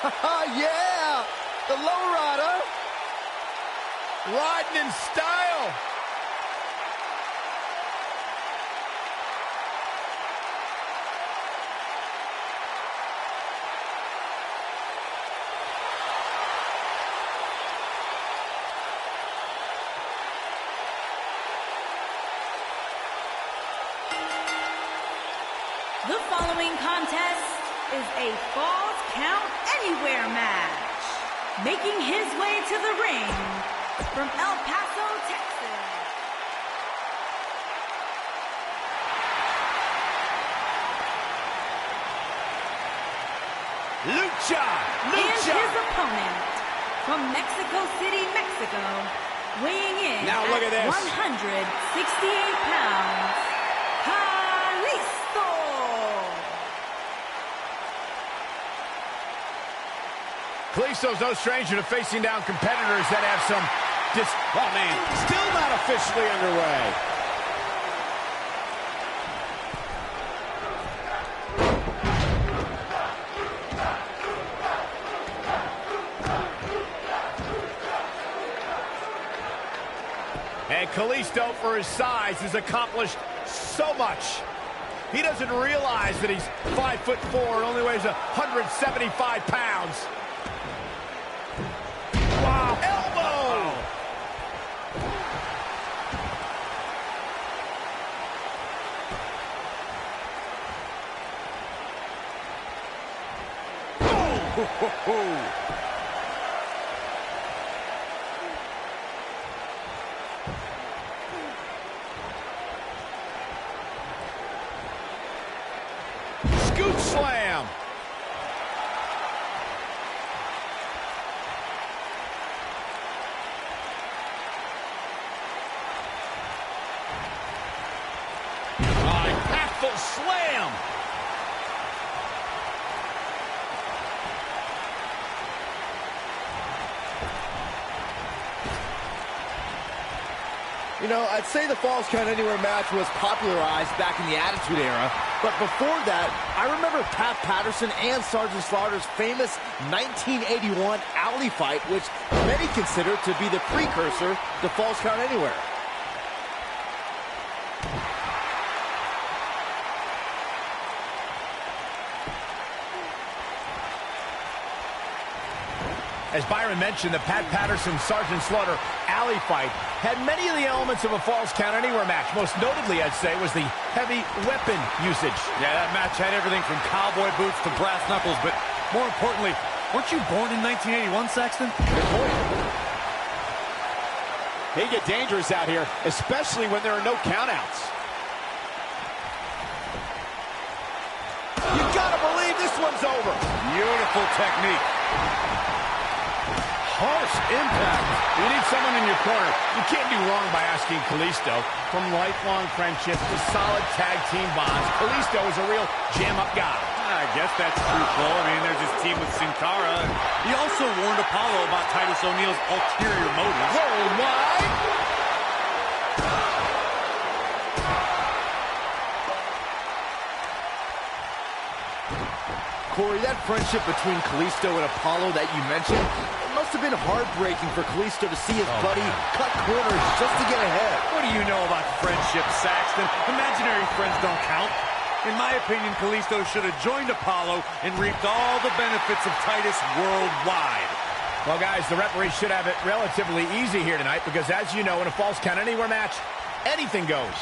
Yeah! The lowrider! Riding in style! The following contest is a Falls Count Anywhere match. Making his way to the ring from El Paso, Texas. Lucha! And his opponent from Mexico City, Mexico, weighing in now look at this. 168 pounds, Kalisto. Kalisto's no stranger to facing down competitors that have some oh man, still not officially underway. And Kalisto, for his size, has accomplished so much. He doesn't realize that he's 5'4" and only weighs 175 pounds. Wow, elbow! Oh! Scoop slam! Impactful slam! You know, I'd say the Falls Count Anywhere match was popularized back in the Attitude Era, but before that, I remember Pat Patterson and Sergeant Slaughter's famous 1981 alley fight, which many consider to be the precursor to Falls Count Anywhere. As Byron mentioned, the Pat Patterson-Sergeant Slaughter alley fight had many of the elements of a Falls Count Anywhere match. Most notably, I'd say, was the heavy weapon usage. Yeah, that match had everything from cowboy boots to brass knuckles, but more importantly, weren't you born in 1981, Saxton? Good point. They get dangerous out here, especially when there are no countouts. You gotta believe this one's over. Beautiful technique. Harsh impact. You need someone in your corner. You can't do wrong by asking Kalisto. From lifelong friendships to solid tag team bonds, Kalisto is a real jam-up guy. I guess that's true, Cole. I mean, there's his team with Sin Cara. He also warned Apollo about Titus O'Neil's ulterior motives. Worldwide. Corey, that friendship between Kalisto and Apollo that you mentioned, it must have been heartbreaking for Kalisto to see his buddy cut corners just to get ahead. What do you know about friendship, Saxton? Imaginary friends don't count. In my opinion, Kalisto should have joined Apollo and reaped all the benefits of Titus worldwide. Well, guys, the referee should have it relatively easy here tonight because, as you know, in a Falls Count Anywhere match, anything goes.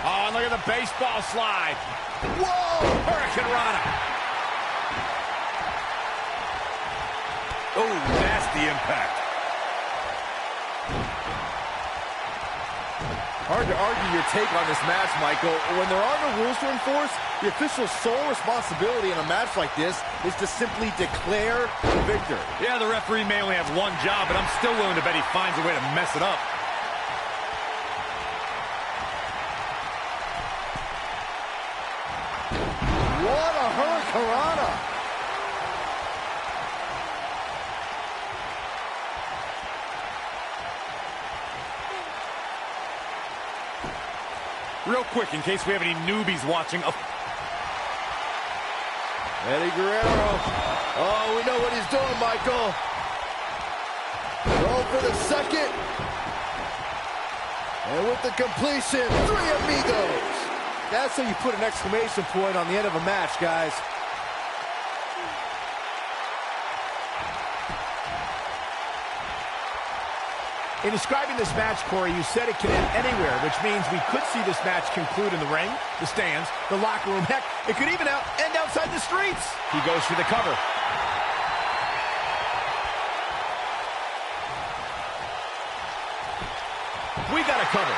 Oh, and look at the baseball slide. Whoa! Hurricane Rana. Oh, nasty impact. Hard to argue your take on this match, Michael. When there are no rules to enforce, the official's sole responsibility in a match like this is to simply declare the victor. Yeah, the referee may only have one job, but I'm still willing to bet he finds a way to mess it up. What a hurricanrana! Real quick, in case we have any newbies watching. Eddie Guerrero. Oh, we know what he's doing, Michael. Roll for the second. And with the completion, 3 amigos. That's how you put an exclamation point on the end of a match, guys. In describing this match, Corey, you said it can end anywhere, which means we could see this match conclude in the ring, the stands, the locker room. Heck, it could even end outside the streets. He goes for the cover. We got a cover.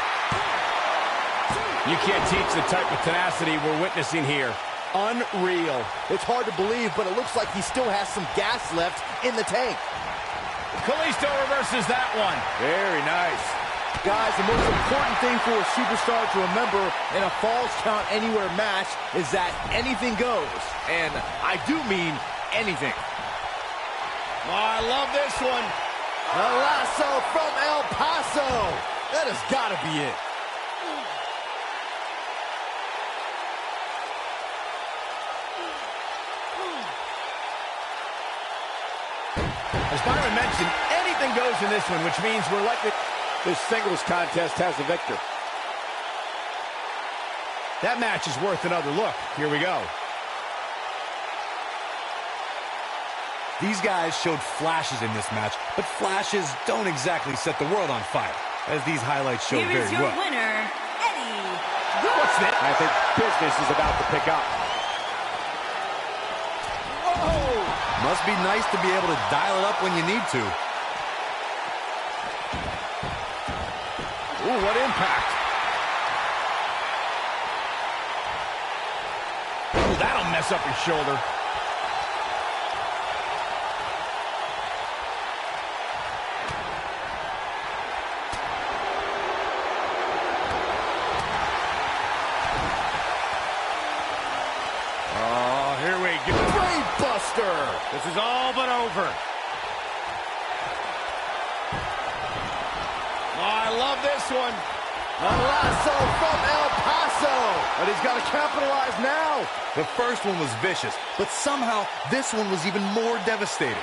You can't teach the type of tenacity we're witnessing here. Unreal. It's hard to believe, but it looks like he still has some gas left in the tank. Kalisto reverses that one. Very nice. Guys, the most important thing for a superstar to remember in a Falls Count Anywhere match is that anything goes. And I do mean anything. Oh, I love this one. A lasso from El Paso. That has got to be it. As Byron mentioned, anything goes in this one, which means we're likely... This singles contest has a victor. That match is worth another look. Here we go. These guys showed flashes in this match, but flashes don't exactly set the world on fire, as these highlights show very well. Here is your winner, Eddie Guerrero. What's that? I think business is about to pick up. Whoa! Must be nice to be able to dial it up when you need to. Ooh, what impact. Ooh, that'll mess up your shoulder. Oh, here we go. Brain buster. This is all but over. Oh, I love this one. A lasso from El Paso. But he's got to capitalize now. The first one was vicious, but somehow this one was even more devastating.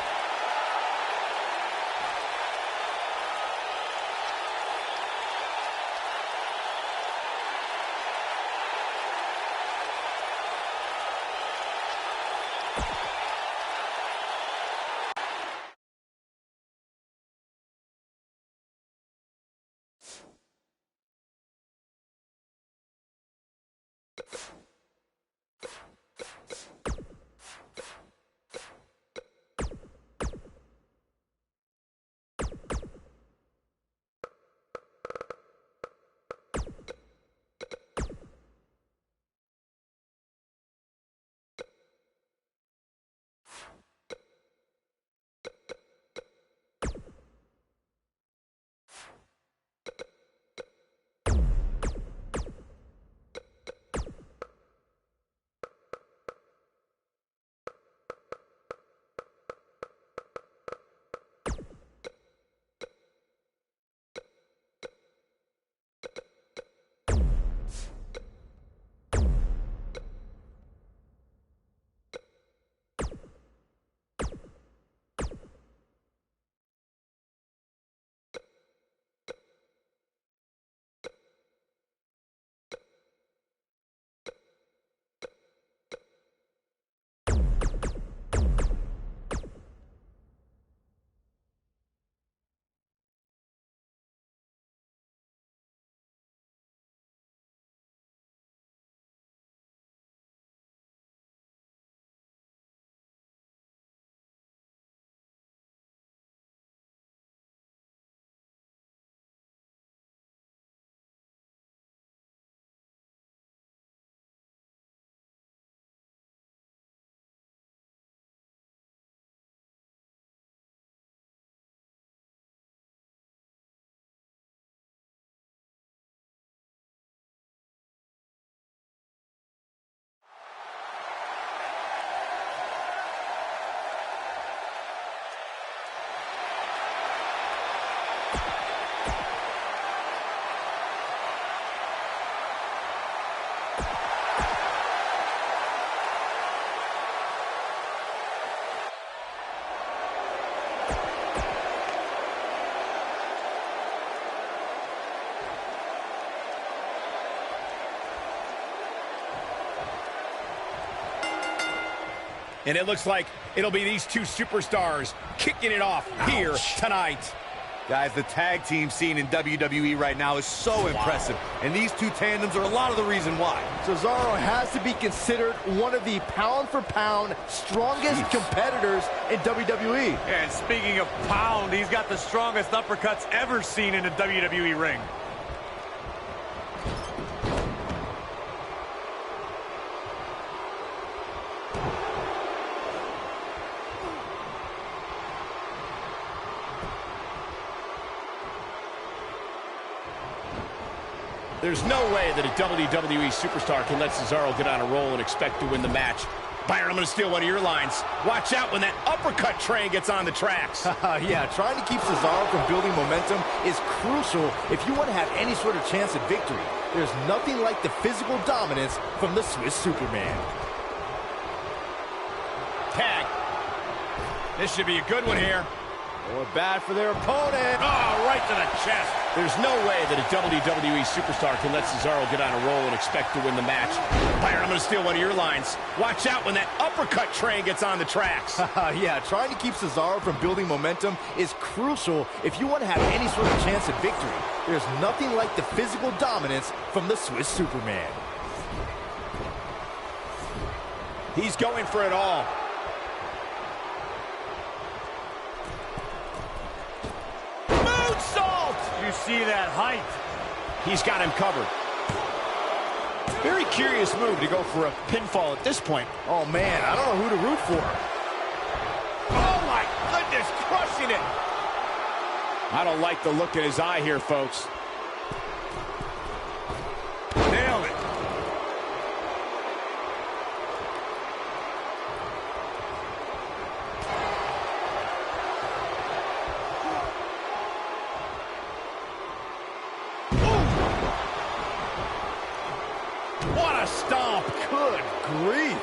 And it looks like it'll be these two superstars kicking it off here tonight. Guys, the tag team scene in WWE right now is so impressive, and these two tandems are a lot of the reason why. Cesaro has to be considered one of the pound-for-pound strongest competitors in WWE. And speaking of pound, he's got the strongest uppercuts ever seen in a WWE ring. There's no way that a WWE superstar can let Cesaro get on a roll and expect to win the match. Byron, I'm going to steal one of your lines. Watch out when that uppercut train gets on the tracks. Yeah, trying to keep Cesaro from building momentum is crucial if you want to have any sort of chance at victory. There's nothing like the physical dominance from the Swiss Superman. Tag. This should be a good one here. Or bad for their opponent. Oh, right to the chest. There's no way that a WWE superstar can let Cesaro get on a roll and expect to win the match. Byron, I'm going to steal one of your lines. Watch out when that uppercut train gets on the tracks. Yeah, trying to keep Cesaro from building momentum is crucial if you want to have any sort of chance at victory. There's nothing like the physical dominance from the Swiss Superman. He's going for it all. You see that height? He's got him covered. Very curious move to go for a pinfall at this point. Oh, man, I don't know who to root for. Oh, my goodness, crushing it. I don't like the look in his eye here, folks. Nailed it. What a stomp. Good grief.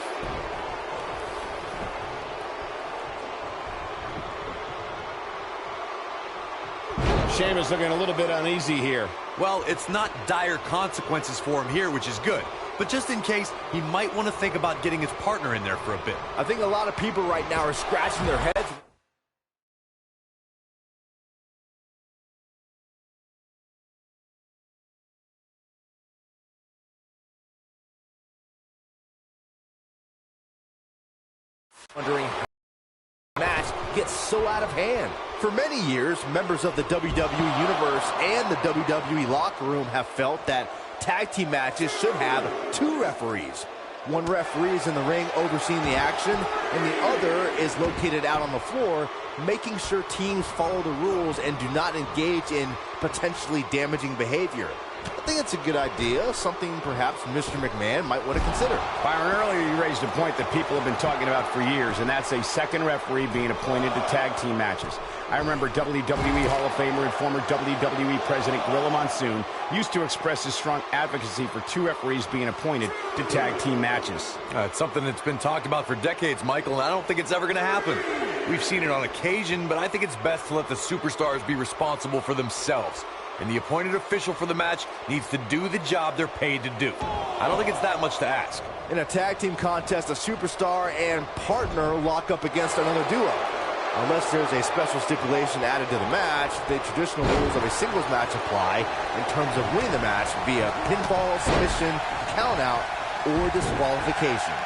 Sheamus looking a little bit uneasy here. Well, it's not dire consequences for him here, which is good. But just in case, he might want to think about getting his partner in there for a bit. I think a lot of people right now are scratching their heads. Wondering how the match gets so out of hand. For many years, members of the WWE Universe and the WWE locker room have felt that tag team matches should have two referees. One referee is in the ring overseeing the action, and the other is located out on the floor, making sure teams follow the rules and do not engage in potentially damaging behavior. I think it's a good idea, something perhaps Mr. McMahon might want to consider. Byron, earlier you raised a point that people have been talking about for years, and that's a second referee being appointed to tag team matches. I remember WWE Hall of Famer and former WWE President Gorilla Monsoon used to express his strong advocacy for two referees being appointed to tag team matches. It's something that's been talked about for decades, Michael, and I don't think it's ever going to happen. We've seen it on occasion, but I think it's best to let the superstars be responsible for themselves. And the appointed official for the match needs to do the job they're paid to do. I don't think it's that much to ask. In a tag team contest, a superstar and partner lock up against another duo. Unless there's a special stipulation added to the match, the traditional rules of a singles match apply in terms of winning the match via pinfall, submission, countout, or disqualification.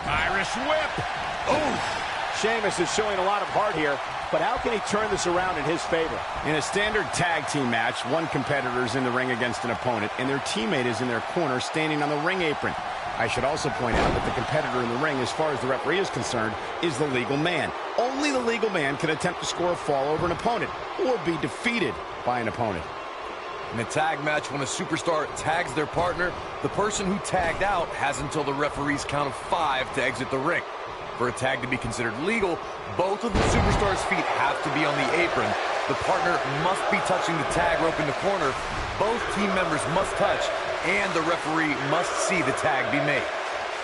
Irish whip. Oh, Sheamus is showing a lot of heart here, but how can he turn this around in his favor? In a standard tag team match, one competitor is in the ring against an opponent, and their teammate is in their corner standing on the ring apron. I should also point out that the competitor in the ring, as far as the referee is concerned, is the legal man. Only the legal man can attempt to score a fall over an opponent or be defeated by an opponent. In a tag match, when a superstar tags their partner, the person who tagged out has until the referee's count of 5 to exit the ring. For a tag to be considered legal, both of the superstars' feet have to be on the apron. The partner must be touching the tag rope in the corner. Both team members must touch, and the referee must see the tag be made.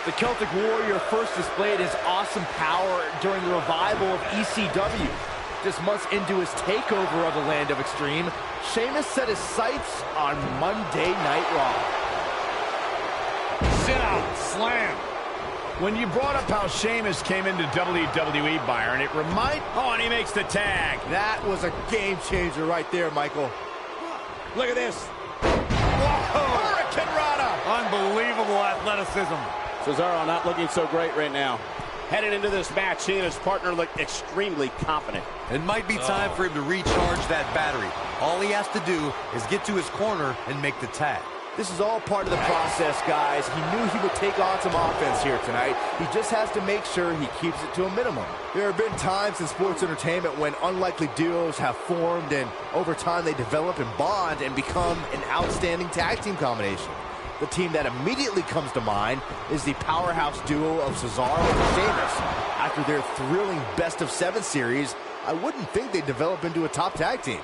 The Celtic Warrior first displayed his awesome power during the revival of ECW. just months into his takeover of the Land of Extreme, Sheamus set his sights on Monday Night Raw. Sit out, slam. When you brought up how Sheamus came into WWE, Byron, it oh, and he makes the tag. That was a game changer right there, Michael. Look at this. Whoa. Hurricane Rana. Unbelievable athleticism. Cesaro not looking so great right now. Headed into this match, he and his partner look extremely confident. It might be time for him to recharge that battery. All he has to do is get to his corner and make the tag. This is all part of the process, guys. He knew he would take on some offense here tonight. He just has to make sure he keeps it to a minimum. There have been times in sports entertainment when unlikely duos have formed, and over time they develop and bond and become an outstanding tag team combination. The team that immediately comes to mind is the powerhouse duo of Cesaro and Sheamus. After their thrilling best-of-7 series, I wouldn't think they'd develop into a top tag team.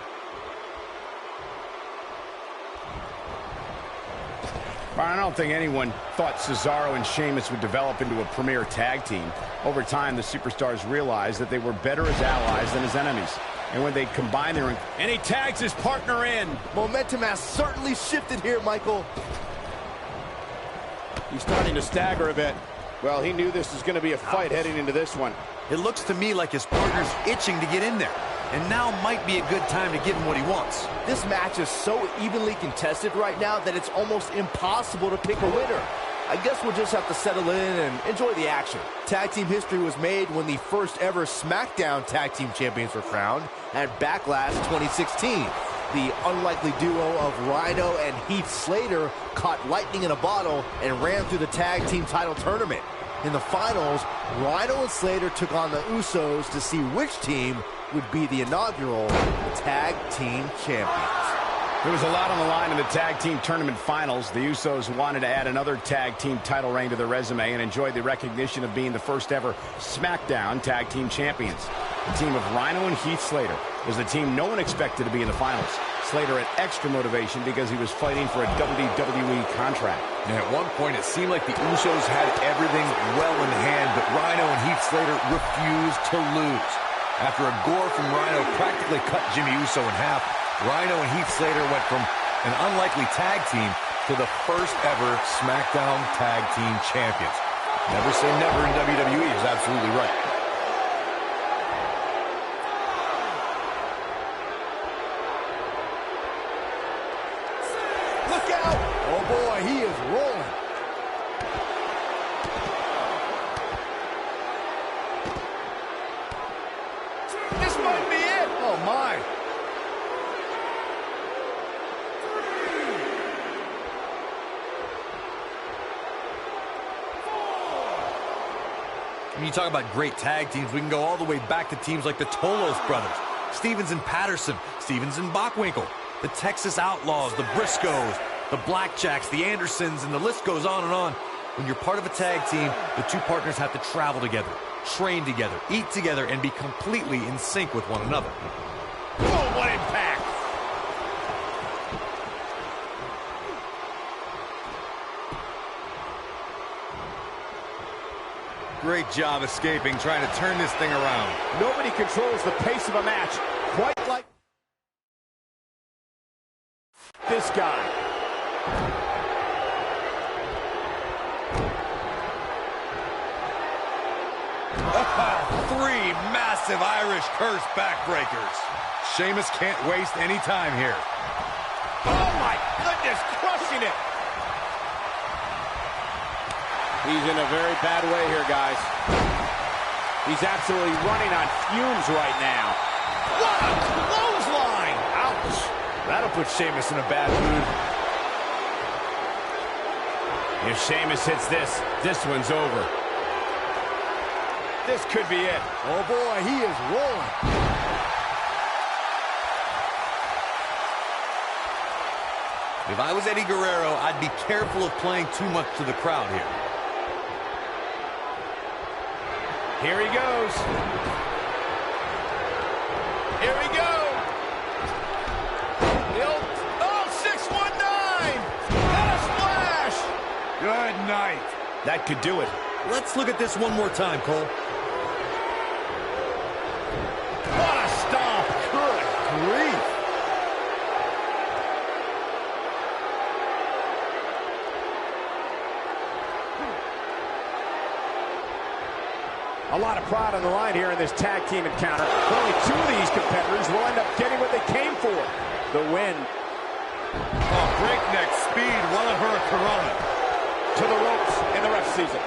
I don't think anyone thought Cesaro and Sheamus would develop into a premier tag team. Over time, the superstars realized that they were better as allies than as enemies. And when they combined their... And he tags his partner in. Momentum has certainly shifted here, Michael. He's starting to stagger a bit. Well, he knew this was going to be a fight heading into this one. It looks to me like his partner's itching to get in there. And now might be a good time to give him what he wants. This match is so evenly contested right now that it's almost impossible to pick a winner. I guess we'll just have to settle in and enjoy the action. Tag team history was made when the first ever SmackDown Tag Team Champions were crowned at Backlash 2016. The unlikely duo of Rhino and Heath Slater caught lightning in a bottle and ran through the tag team title tournament. In the finals, Rhino and Slater took on the Usos to see which team would be the inaugural Tag Team Champions. There was a lot on the line in the Tag Team Tournament Finals. The Usos wanted to add another Tag Team title reign to their resume and enjoyed the recognition of being the first ever SmackDown Tag Team Champions. The team of Rhino and Heath Slater was the team no one expected to be in the finals. Slater had extra motivation because he was fighting for a WWE contract. And at one point, it seemed like the Usos had everything well in hand, but Rhino and Heath Slater refused to lose. After a gore from Rhino practically cut Jimmy Uso in half, Rhino and Heath Slater went from an unlikely tag team to the first ever SmackDown Tag Team Champions. Never say never in WWE is absolutely right. Look out! Oh boy, he is rolling. This might be it. Oh my. When you talk about great tag teams, we can go all the way back to teams like the Tolos brothers, Stevens and Patterson, Stevens and Bockwinkel, the Texas Outlaws, the Briscoes, the Blackjacks, the Andersons, and the list goes on and on. When you're part of a tag team, the two partners have to travel together, train together, eat together, and be completely in sync with one another. Oh, what impact! Great job escaping, trying to turn this thing around. Nobody controls the pace of a match quite like this guy. Three massive Irish curse backbreakers. Sheamus can't waste any time here. Oh my goodness, crushing it! He's in a very bad way here, guys. He's absolutely running on fumes right now. What a clothesline! Ouch. That'll put Sheamus in a bad mood. If Sheamus hits this one's over. This could be it. Oh boy, he is rolling. If I was Eddie Guerrero, I'd be careful of playing too much to the crowd here. Here he goes. Here we go. The old, 619. And a splash. Good night. That could do it. Let's look at this one more time, Cole. What a A lot of pride on the line here in this tag team encounter. But only two of these competitors will end up getting what they came for, the win. Oh, breakneck speed, well of her Corona. To the ropes in the ref season.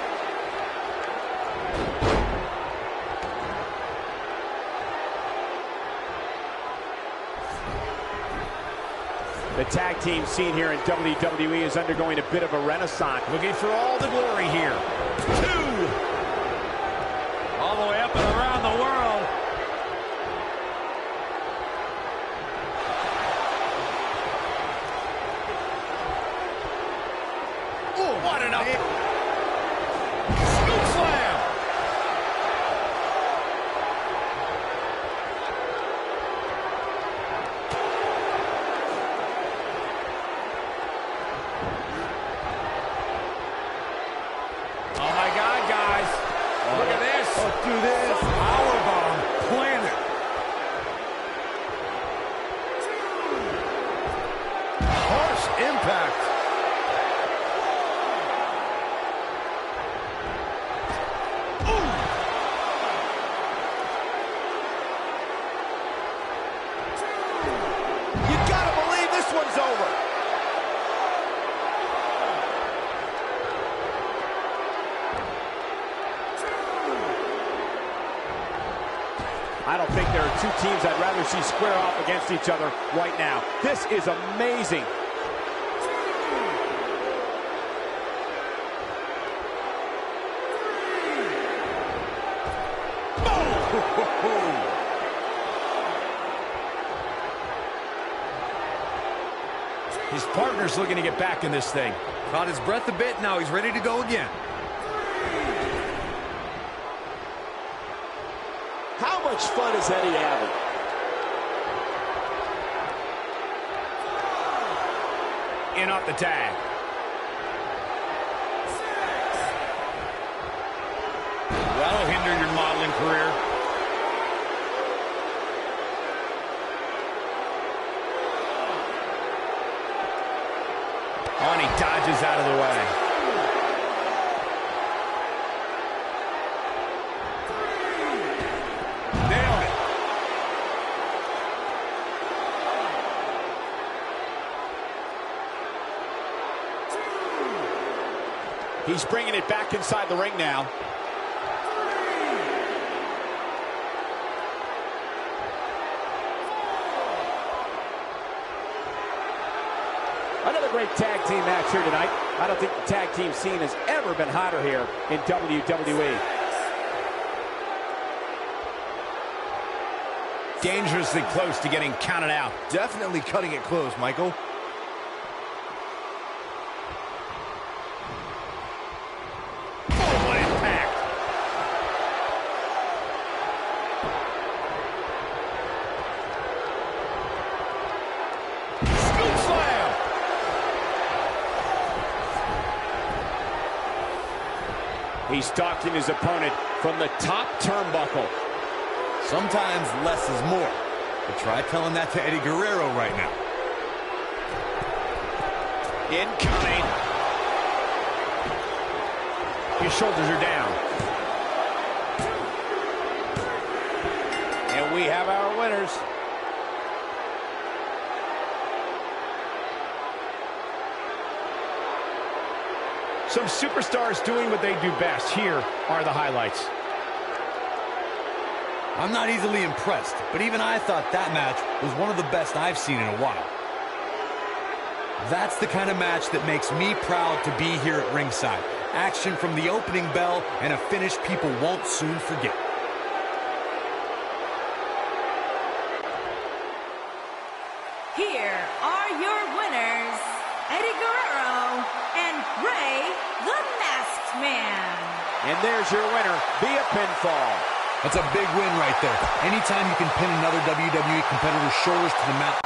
The tag team scene here in WWE is undergoing a bit of a renaissance. Looking for all the glory here. 2. All the way up and around the world. Oh, what an up. Scoop slam. Oh my God, guys. Look at this. Let's do this. Powerbomb planet. Harsh impact. You gotta believe this one's over. I don't think there are two teams I'd rather see square off against each other right now. This is amazing. His partner's looking to get back in this thing. Caught his breath a bit, now he's ready to go again. How much fun is Eddie having? In off the tag. That'll hinder your modeling career. Oh, and he dodges out of the way. Nailed it. He's bringing it back inside the ring now. Another great tag team match here tonight. I don't think the tag team scene has ever been hotter here in WWE. Dangerously close to getting counted out. Definitely cutting it close, Michael. Oh, what impact. Scoop slam. He's stalking his opponent from the top turnbuckle. Sometimes less is more. But try telling that to Eddie Guerrero right now. Incoming. His shoulders are down. And we have our winners. Some superstars doing what they do best. Here are the highlights. I'm not easily impressed, but even I thought that match was one of the best I've seen in a while. That's the kind of match that makes me proud to be here at ringside. Action from the opening bell and a finish people won't soon forget. Here are your winners, Eddie Guerrero and Rey the Masked Man. And there's your winner via pinfall. That's a big win right there. Anytime you can pin another WWE competitor's shoulders to the mat.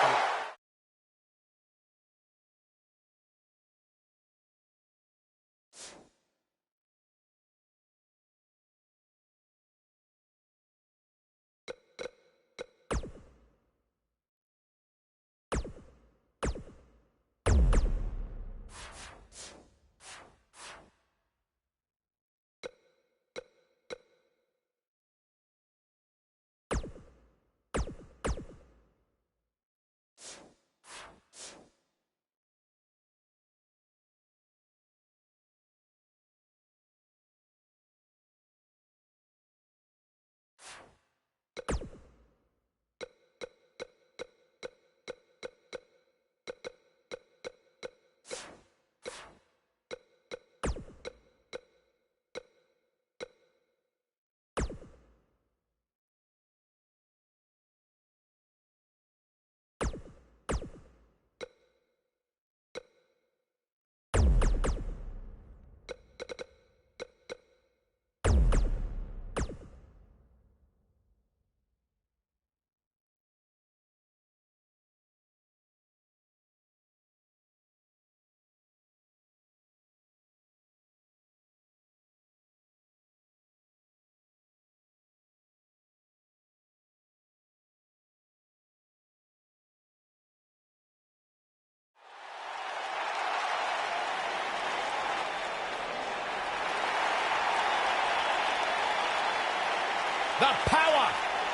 The power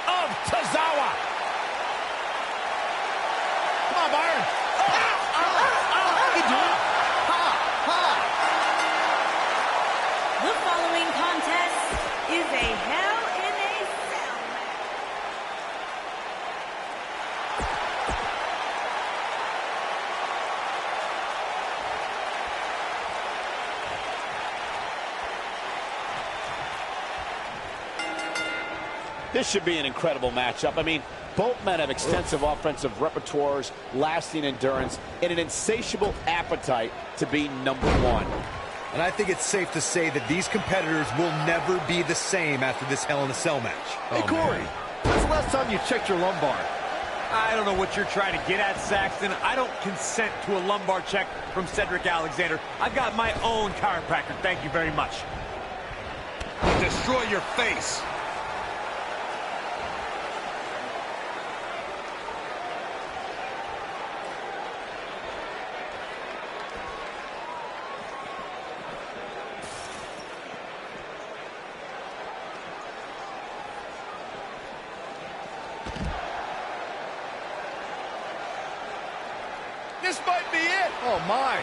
of Tozawa. Come on, Byron. The following contest is a Hell in a Cell match. This should be an incredible matchup. I mean, both men have extensive offensive repertoires, lasting endurance, and an insatiable appetite to be number one. And I think it's safe to say that these competitors will never be the same after this Hell in a Cell match. Hey, Corey, when's the last time you checked your lumbar? I don't know what you're trying to get at, Saxton. I don't consent to a lumbar check from Cedric Alexander. I've got my own chiropractor. Thank you very much. Destroy your face. This might be it. Oh, my.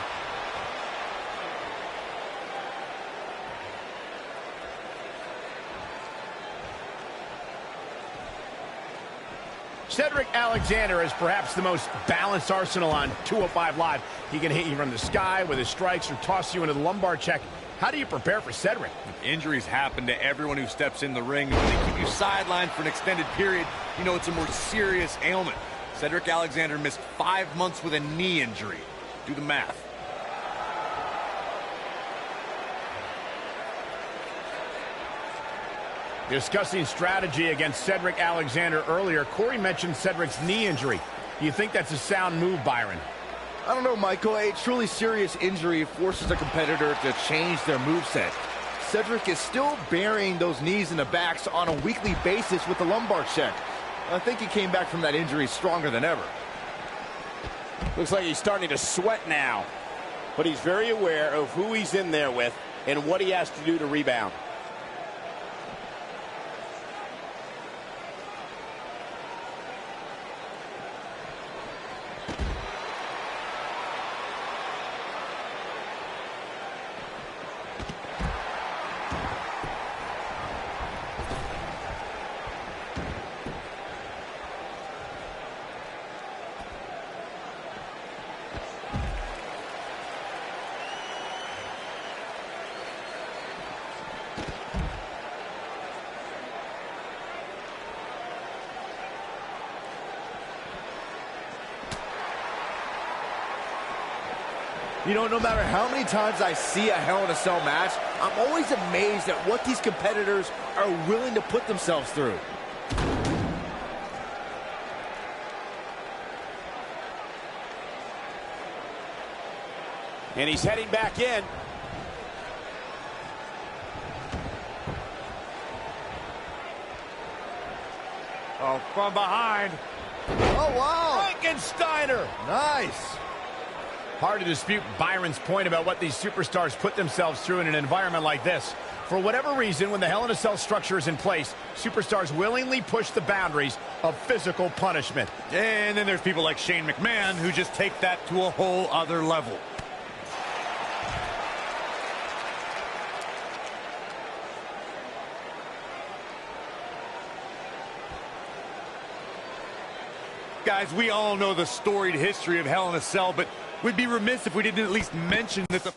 Cedric Alexander is perhaps the most balanced arsenal on 205 Live. He can hit you from the sky with his strikes or toss you into the lumbar check. How do you prepare for Cedric? Injuries happen to everyone who steps in the ring. When they keep you sidelined for an extended period, you know it's a more serious ailment. Cedric Alexander missed 5 months with a knee injury. Do the math. Discussing strategy against Cedric Alexander earlier, Corey mentioned Cedric's knee injury. Do you think that's a sound move, Byron? I don't know, Michael. A truly serious injury forces a competitor to change their moveset. Cedric is still burying those knees in the backs on a weekly basis with the lumbar check. I think he came back from that injury stronger than ever. Looks like he's starting to sweat now. But he's very aware of who he's in there with and what he has to do to rebound. You know, no matter how many times I see a Hell in a Cell match, I'm always amazed at what these competitors are willing to put themselves through. And he's heading back in. Oh, from behind. Oh, wow. Frankensteiner! Nice. Hard to dispute Byron's point about what these superstars put themselves through in an environment like this. For whatever reason, when the Hell in a Cell structure is in place, superstars willingly push the boundaries of physical punishment. And then there's people like Shane McMahon who just take that to a whole other level. Guys, we all know the storied history of Hell in a Cell, but we'd be remiss if we didn't at least mention that the